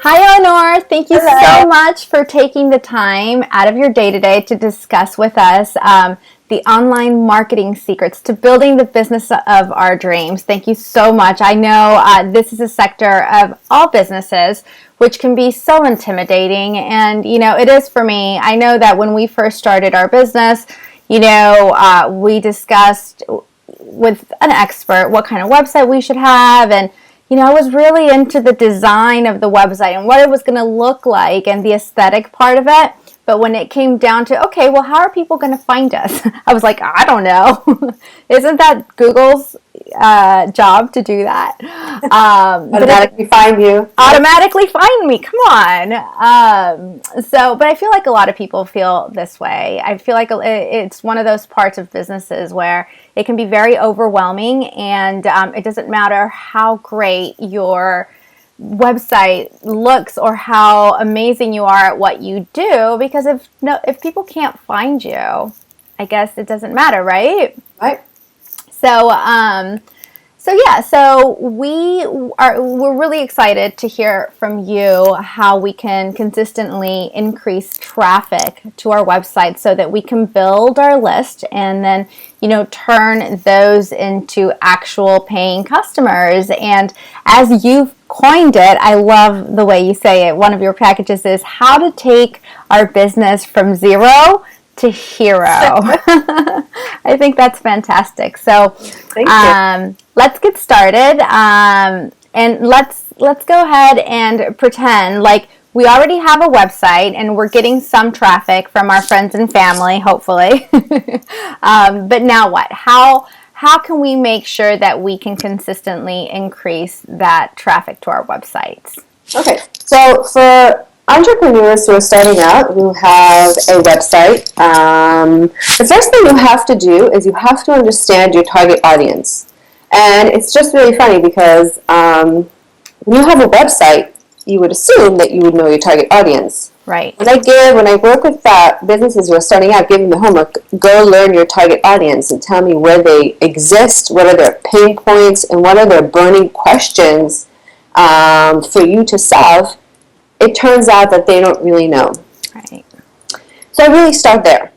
Hi, Elinor. Thank you Hello. so much for taking the time out of your day today to discuss with us the online marketing secrets to building the business of our dreams. Thank you so much. I know this is a sector of all businesses which can be so intimidating, and it is for me. I know that when we first started our business, we discussed with an expert what kind of website we should have, and I was really into the design of the website and what it was going to look like and the aesthetic part of it. But when it came down to, okay, well, how are people going to find us? I was like, I don't know. Isn't that Google's job to do that? Automatically find you. Automatically find me. Come on. But I feel like a lot of people feel this way. I feel like it's one of those parts of businesses where it can be very overwhelming, and it doesn't matter how great your website looks or how amazing you are at what you do, because if people can't find you, I guess it doesn't matter, right? Right. So we're really excited to hear from you how we can consistently increase traffic to our website so that we can build our list and then turn those into actual paying customers. And as you've coined it, I love the way you say it. One of your packages is how to take our business from zero to hero. I think that's fantastic. So Thank you. Let's get started, and let's go ahead and pretend like we already have a website and we're getting some traffic from our friends and family, hopefully. But now what? How can we make sure that we can consistently increase that traffic to our websites? Okay, so for entrepreneurs who are starting out, who have a website, the first thing you have to do is you have to understand your target audience. And it's just really funny because when you have a website, you would assume that you would know your target audience. Right. When I work with businesses who are starting out, give them the homework, go learn your target audience and tell me where they exist, what are their pain points, and what are their burning questions for you to solve. It turns out that they don't really know. Right. So I really start there.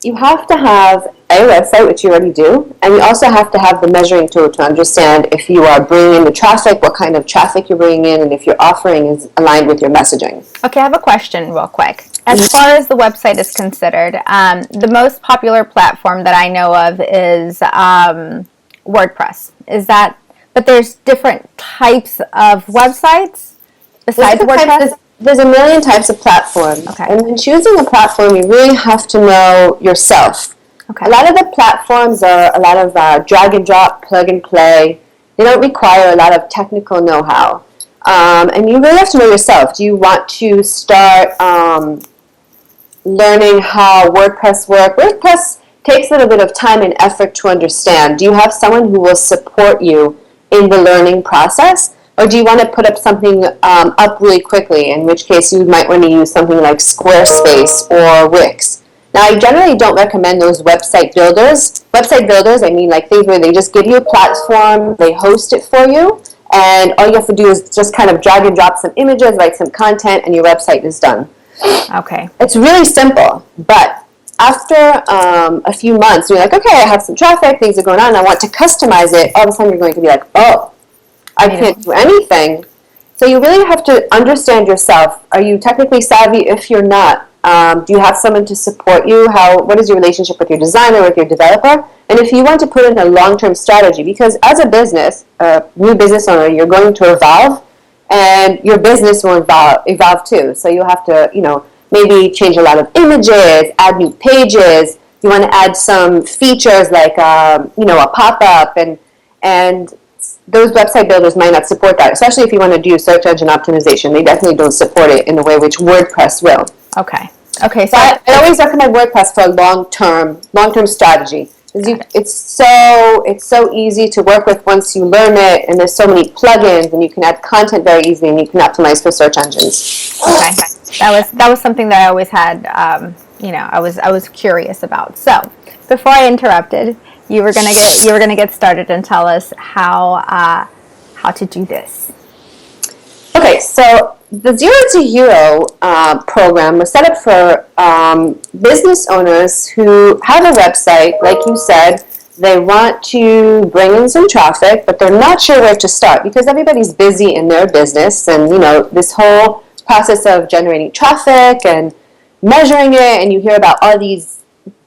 You have to have a website, which you already do, and you also have to have the measuring tool to understand if you are bringing in the traffic, what kind of traffic you're bringing in, and if your offering is aligned with your messaging. Okay, I have a question real quick. As far as the website is considered, the most popular platform that I know of is WordPress. But there's different types of websites besides WordPress? There's a million types of platforms. Okay. And in choosing a platform, you really have to know yourself. Okay. A lot of the platforms are a lot of drag and drop, plug and play. They don't require a lot of technical know-how. And you really have to know yourself. Do you want to start learning how WordPress works? WordPress takes a little bit of time and effort to understand. Do you have someone who will support you in the learning process? Or do you want to put up something up really quickly, in which case you might want to use something like Squarespace or Wix? Now, I generally don't recommend those website builders. Website builders, I mean like things where they just give you a platform, they host it for you, and all you have to do is just kind of drag and drop some images, write some content, and your website is done. Okay. It's really simple, but after a few months, you're like, okay, I have some traffic, things are going on, I want to customize it. All of a sudden, you're going to be like, oh, I can't do anything. So you really have to understand yourself. Are you technically savvy? If you're not, do you have someone to support you? What is your relationship with your designer, with your developer? And if you want to put in a long-term strategy, because as a business, a new business owner, you're going to evolve, and your business will evolve too. So you'll have to, maybe change a lot of images, add new pages. You want to add some features like, a pop-up, and those website builders might not support that, especially if you want to do search engine optimization. They definitely don't support it in the way which WordPress will. Okay. So I always recommend WordPress for a long-term strategy. It's so easy to work with once you learn it, and there's so many plugins, and you can add content very easily, and you can optimize for search engines. Okay. That was something that I always had. I was curious about. So before I interrupted, you were gonna get started and tell us how to do this. Okay, so the Zero to Hero program was set up for business owners who have a website, like you said. They want to bring in some traffic, but they're not sure where to start because everybody's busy in their business. And, this whole process of generating traffic and measuring it, and you hear about all these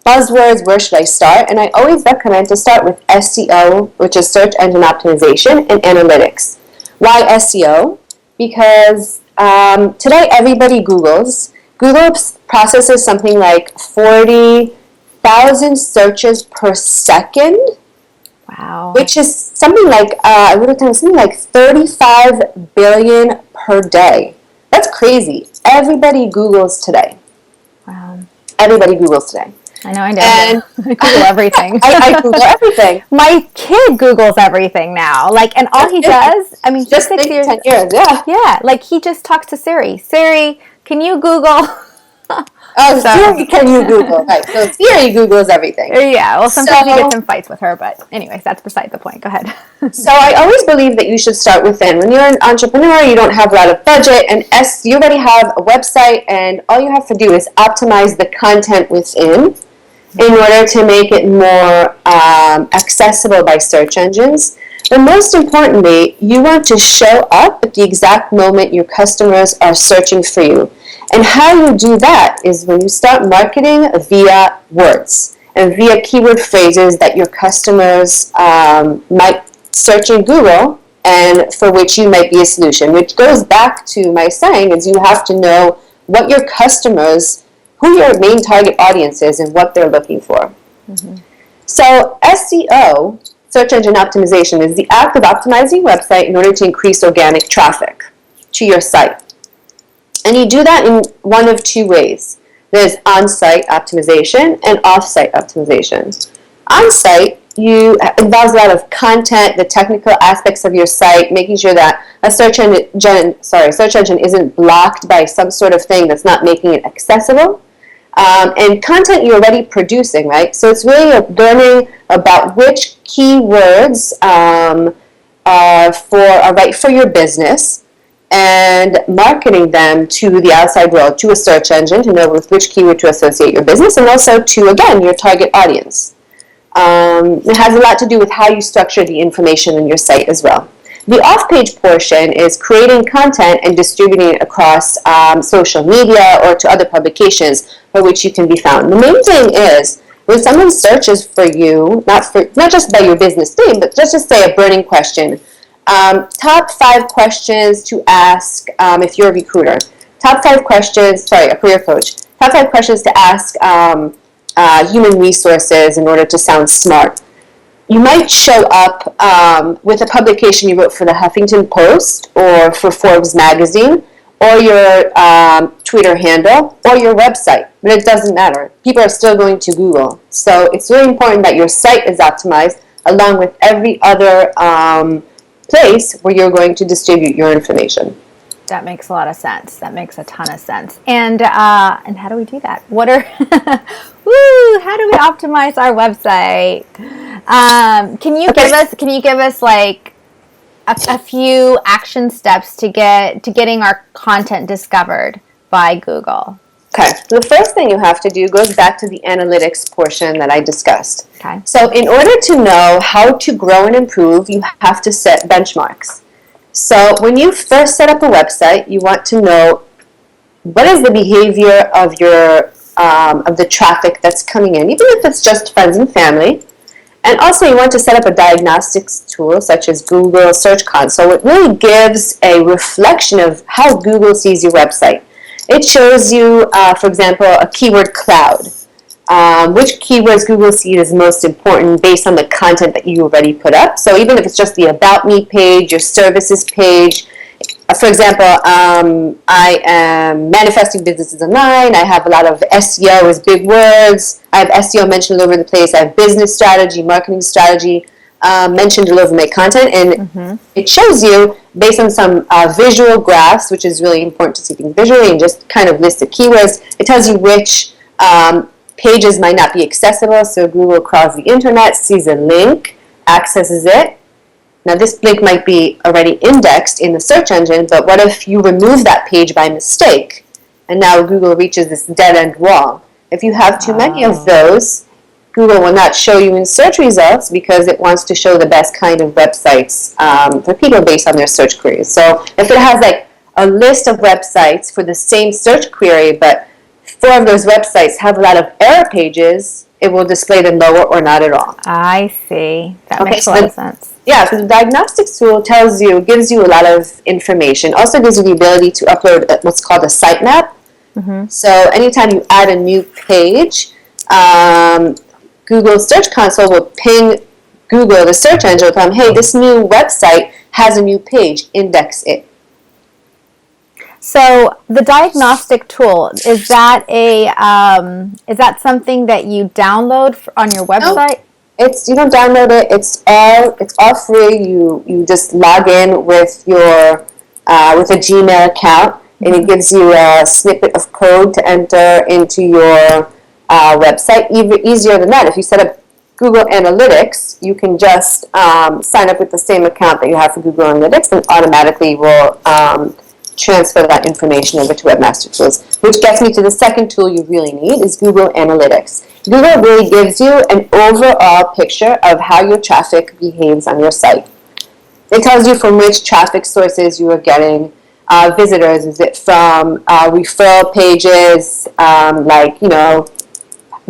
buzzwords, where should I start? And I always recommend to start with SEO, which is search engine optimization, and analytics. Why SEO? Because today everybody Googles. Google processes something like 40,000 searches per second. Wow. Which is something like, I would have done something like 35 billion per day. That's crazy. Everybody Googles today. Wow. Everybody Googles today. I know, I do. And I Google everything. I Google everything. My kid Googles everything now. And all he does, he's just 6 years. 10 years, yeah. Yeah, he just talks to Siri. Siri, can you Google? Siri, can you Google? Right, so Siri Googles everything. Yeah, well, sometimes he gets in fights with her, but anyways, that's beside the point. Go ahead. So I always believe that you should start within. When you're an entrepreneur, you don't have a lot of budget, and you already have a website, and all you have to do is optimize the content within in order to make it more accessible by search engines. But most importantly, you want to show up at the exact moment your customers are searching for you. And how you do that is when you start marketing via words and via keyword phrases that your customers might search in Google and for which you might be a solution, which goes back to my saying is you have to know what your customers, who your main target audience is and what they're looking for. Mm-hmm. So SEO, search engine optimization, is the act of optimizing your website in order to increase organic traffic to your site. And you do that in one of two ways. There's on-site optimization and off-site optimization. On-site involves a lot of content, the technical aspects of your site, making sure that a search engine isn't blocked by some sort of thing that's not making it accessible. And content you're already producing, right? So it's really learning about which keywords are right for your business, and marketing them to the outside world, to a search engine to know with which keyword to associate your business, and also to, again, your target audience. It has a lot to do with how you structure the information in your site as well. The off-page portion is creating content and distributing it across social media or to other publications for which you can be found. The main thing is when someone searches for you, not just by your business name, but just to say a burning question. Top 5 questions to ask if you're a recruiter. A career coach. Top 5 questions to ask human resources in order to sound smart. You might show up with a publication you wrote for the Huffington Post or for Forbes magazine or your Twitter handle or your website, but it doesn't matter. People are still going to Google. So it's really important that your site is optimized along with every other place where you're going to distribute your information. That makes a lot of sense. That makes a ton of sense. And how do we do that? How do we optimize our website? Can you give us like a few action steps to getting our content discovered by Google? Okay, so the first thing you have to do goes back to the analytics portion that I discussed. Okay. So in order to know how to grow and improve, you have to set benchmarks. So when you first set up a website, you want to know what is the behavior of your of the traffic that's coming in, even if it's just friends and family. And also you want to set up a diagnostics tool such as Google Search Console. It really gives a reflection of how Google sees your website. It shows you, for example, a keyword cloud. Which keywords Google sees as most important based on the content that you already put up. So even if it's just the About Me page, your services page. For example, I am manifesting businesses online. I have a lot of SEO as big words. I have SEO mentioned all over the place. I have business strategy, marketing strategy mentioned all over my content. And it shows you, based on some visual graphs, which is really important to see things visually, and just kind of list the keywords. It tells you which pages might not be accessible, so Google crawls the internet, sees a link, accesses it, Now, this link might be already indexed in the search engine, but what if you remove that page by mistake, and now Google reaches this dead-end wall? If you have too many of those, Google will not show you in search results because it wants to show the best kind of websites for people based on their search queries. So if it has like a list of websites for the same search query, but 4 of those websites have a lot of error pages, it will display them lower or not at all. I see. That makes a lot of sense. Yeah, so the Diagnostics tool gives you a lot of information. Also gives you the ability to upload what's called a sitemap. Mm-hmm. So anytime you add a new page, Google Search Console will ping Google, the search engine, will tell them, hey, this new website has a new page, index it. So the diagnostic tool, is that something that you download on your website? No, you don't download it. It's all free. You just log in with your with a Gmail account, and it gives you a snippet of code to enter into your website. Even easier than that, if you set up Google Analytics, you can just sign up with the same account that you have for Google Analytics, and automatically will transfer that information over to Webmaster Tools. Which gets me to the second tool you really need is Google Analytics. Google really gives you an overall picture of how your traffic behaves on your site. It tells you from which traffic sources you are getting visitors. Is it from referral pages, like, the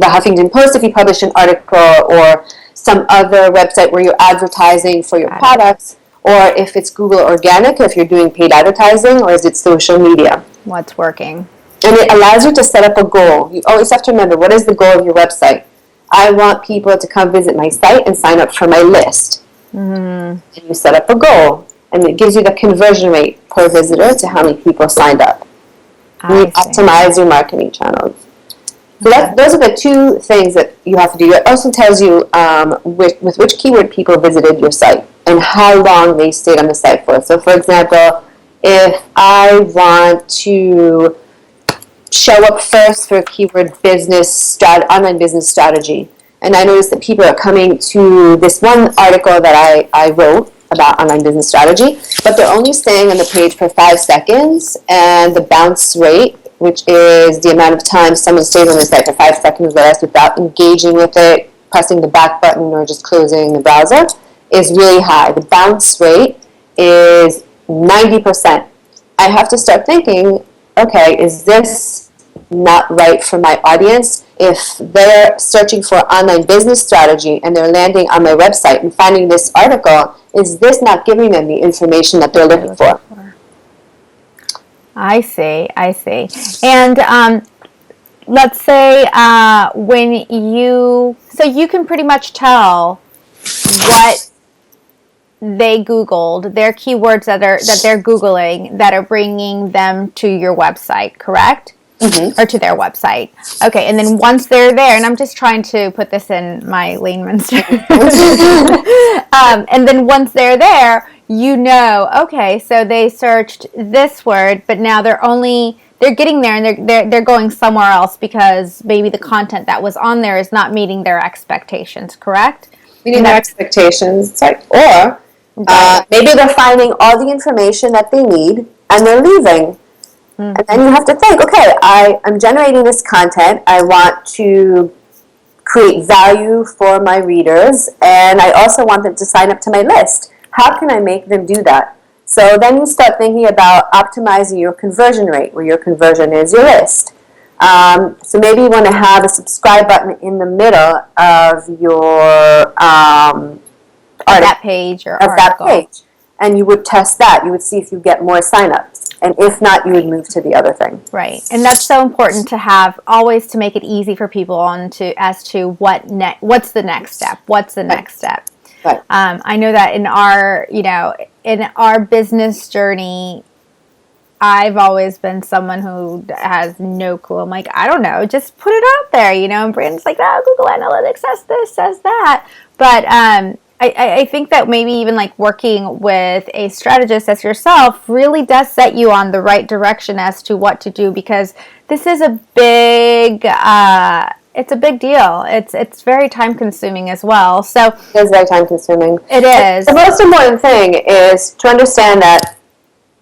Huffington Post if you publish an article, or some other website where you're advertising for your products, or if it's Google Organic, if you're doing paid advertising, or is it social media? What's working? And it allows you to set up a goal. You always have to remember, what is the goal of your website? I want people to come visit my site and sign up for my list. Mm-hmm. And you set up a goal, and it gives you the conversion rate per visitor to how many people signed up. You optimize your marketing channels. So those are the 2 things that you have to do. It also tells you with which keyword people visited your site and how long they stayed on the site for. So, for example, if I want to show up first for keyword online business strategy, and I notice that people are coming to this one article that I wrote about online business strategy, but they're only staying on the page for 5 seconds, and the bounce rate, which is the amount of time someone stays on the site for 5 seconds or less without engaging with it, pressing the back button, or just closing the browser, is really high. The bounce rate is 90%. I have to start thinking, okay, is this not right for my audience? If they're searching for online business strategy and they're landing on my website and finding this article, is this not giving them the information that they're looking for? I see. And let's say so you can pretty much tell what they Googled, their keywords that they're Googling that are bringing them to your website, correct? Mm-hmm. Or to their website. Okay, and then once they're there, and I'm just trying to put this in my layman's terms. And then once they're there, okay, so they searched this word, but now they're getting there and they're going somewhere else because maybe the content that was on there is not meeting their expectations, correct? Meeting their expectations, or maybe they're finding all the information that they need and they're leaving. Mm-hmm. And then you have to think, okay, I'm generating this content. I want to create value for my readers, and I also want them to sign up to my list. How can I make them do that? So then you start thinking about optimizing your conversion rate, where your conversion is your list. So maybe you want to have a subscribe button in the middle of your that page or article. That page. And you would test that. You would see if you get more signups. And if not, you would move to the other thing. Right. And that's so important to have, always to make it easy for people as to what's the next step. What's the next step? Right. I know that in our business journey, I've always been someone who has no clue. I'm like, I don't know, just put it out there, and Brandon's like, Google Analytics says this, says that. But I think that maybe even like working with a strategist as yourself really does set you on the right direction as to what to do, because this is a big It's a big deal. It's very time consuming as well. So It is very time consuming. it is. The most important thing is to understand that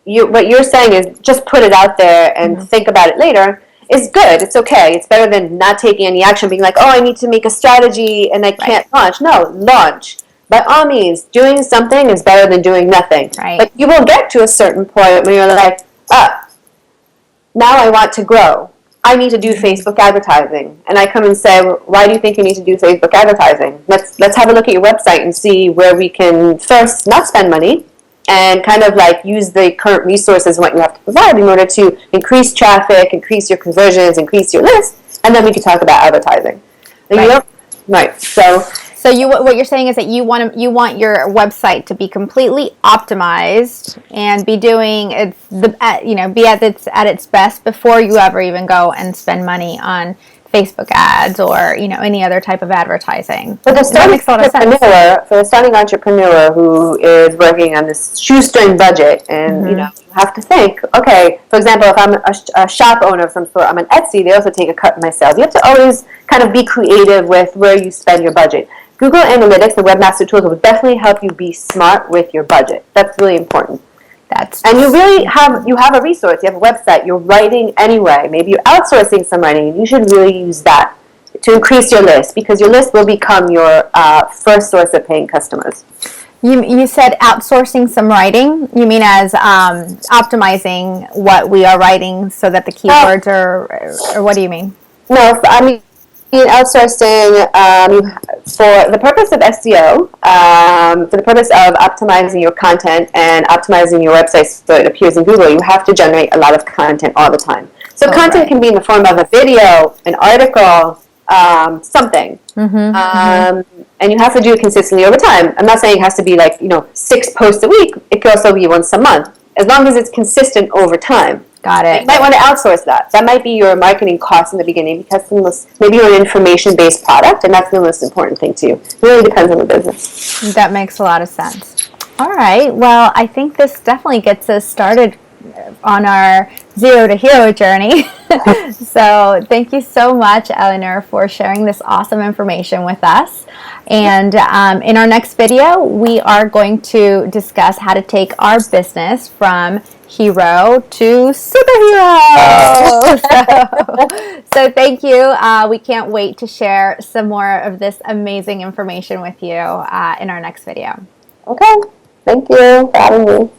what you're saying is just put it out there and think about it later is good. It's okay. It's better than not taking any action, being like, oh, I need to make a strategy and I can't launch. No, launch. By all means, doing something is better than doing nothing. Right. But you will get to a certain point where you're like, now I want to grow. I need to do Facebook advertising. And I come and say, well, why do you think you need to do Facebook advertising? Let's have a look at your website and see where we can first not spend money and kind of like use the current resources what you have to provide in order to increase traffic, increase your conversions, increase your list, and then we can talk about advertising. Right. So what you're saying is that you want your website to be completely optimized and be doing be at its best before you ever even go and spend money on Facebook ads or any other type of advertising. For the starting entrepreneur who is working on this shoestring budget, and you have to think, okay, for example, if I'm a shop owner of some sort, I'm on Etsy, they also take a cut of my sales. You have to always kind of be creative with where you spend your budget. Google Analytics and Webmaster Tools will definitely help you be smart with your budget. That's really important. And you really have a resource. You have a website. You're writing anyway. Maybe you're outsourcing some writing, and you should really use that to increase your list, because your list will become your first source of paying customers. You said outsourcing some writing. You mean as optimizing what we are writing so that the keywords or what do you mean? No, I mean outsourcing for the purpose of SEO, for the purpose of optimizing your content and optimizing your website so it appears in Google, you have to generate a lot of content all the time. So content can be in the form of a video, an article, something. And you have to do it consistently over time. I'm not saying it has to be like 6 posts a week. It could also be once a month, as long as it's consistent over time. Got it. You might want to outsource that. That might be your marketing cost in the beginning, because maybe you're an information-based product, and that's the most important thing to you. It really depends on the business. That makes a lot of sense. All right. Well, I think this definitely gets us started on our zero to hero journey. So thank you so much, Elinor, for sharing this awesome information with us. And in our next video, we are going to discuss how to take our business from hero to superhero. So thank you. We can't wait to share some more of this amazing information with you in our next video. Okay. Thank you for having me.